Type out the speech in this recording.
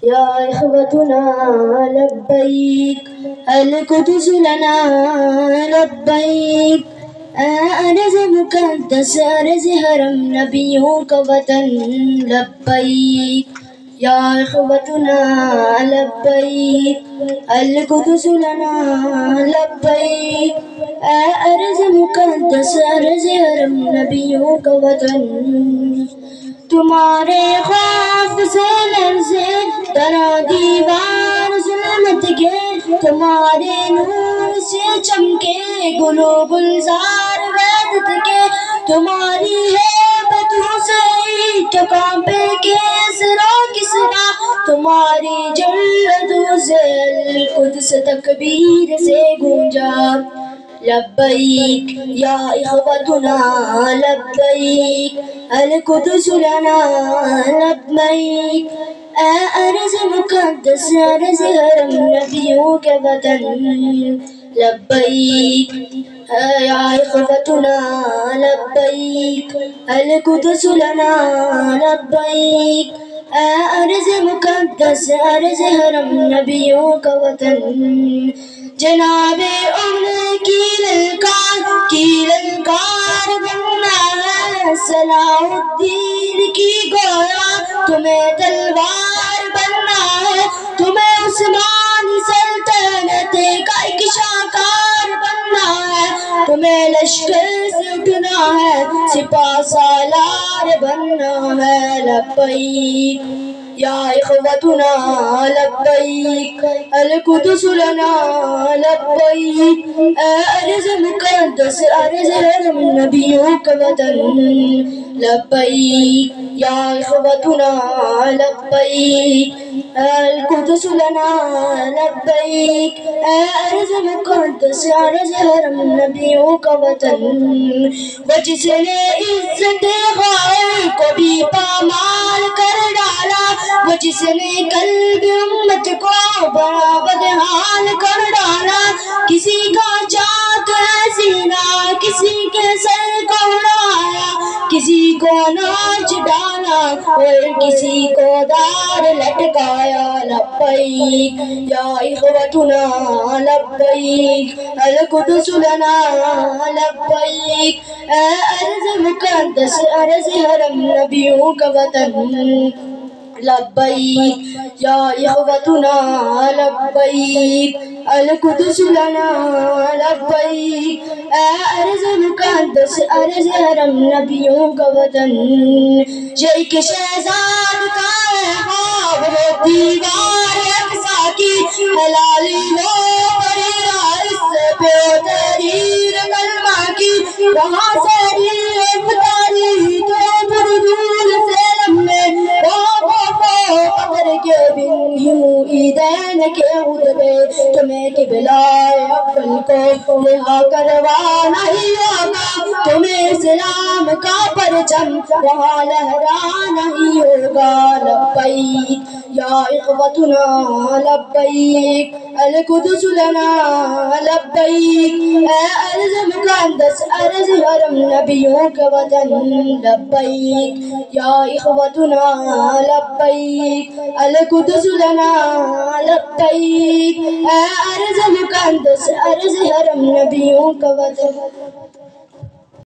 يا إخوتنا لبيك القدس لنا لبيك أرض مقدس أرض حرم نبیوں کا وطن لبيك يا إخوتنا لبيك القدس لنا لبيك أرض مقدس أرض حرم نبیوں کا وطن تمہارے خوف سے لرزے درا دیوار ظلمت کے تمہارے نور سے چمکے گلو گلزار وحدت کے تمہاری ہیبتوں سے کانپے کسرا کسرا تمہاری جلدوں سے القدس تکبیر سے گونجا لبیک یا اخوتنا لبیک القدس لنا لبیک ارض مقدس ارض حرم نبیوں کے وطن لبیک یا اخوتنا لبیک القدس لنا لبیک ارض مقدس ارض حرم نبیوں کا وطن جناب کی للکار بننا ہے صلاح الدین کی گویا تمہیں تلوار بننا ہے تمہیں عثمانی سلطنت کا ایک شاہکار بننا ہے تمہیں لشکر سے اٹھنا ہے سپاہ سالار بننا ہے لبیک یا اخوتنا لبیک القدس لنا لبیک ارض مقدس ارض حرم نبیوں کا وطن لبیک یا اخوتنا لبیک القدس لنا لبیک ارض مقدس ارض حرم نبیوں کا وطن وہ جس نے عزت غیر کو بھی پامال کر ڈالا وہ جس نے قلب امت کو بڑا بدحال کر ڈالا کسی کا چاک ہے سینہ کسی کے سر کو اڑایا کسی کو ناچ ڈالا اور کسی کو دار لٹکایا لبیک یا اخوتنا لبیک القدس لنا لبیک ارض مقدس ارض حرم نبیوں کا وطن لبیک یا اخوتنا لبیک القدس لنا لبیک ارض مقدس ارض حرم نبیوں کا وطن یہ ایک شہزاد کا ہے خواب وہ دیوار اقصی کی ہلالی وہ پریرا اس پہ تحریر کلمہ کی وہاں سے افطاری تو بردول سے لمبے کے بن عیدین کے خطبے تمہیں قبلہ اول کو رہا کروانا ہی ہوگا تمہیں اسلام کا پرچم وہاں لہرانا ہی ہوگا لبیک یا اخوتنا لبیک القدس لنا لبیک ارض مقدس ارض حرم نبیوں کا وطن لبیک یا اخوتنا لبیک القدس لنا لبیک ارض مقدس ارض حرم نبیوں کا وطن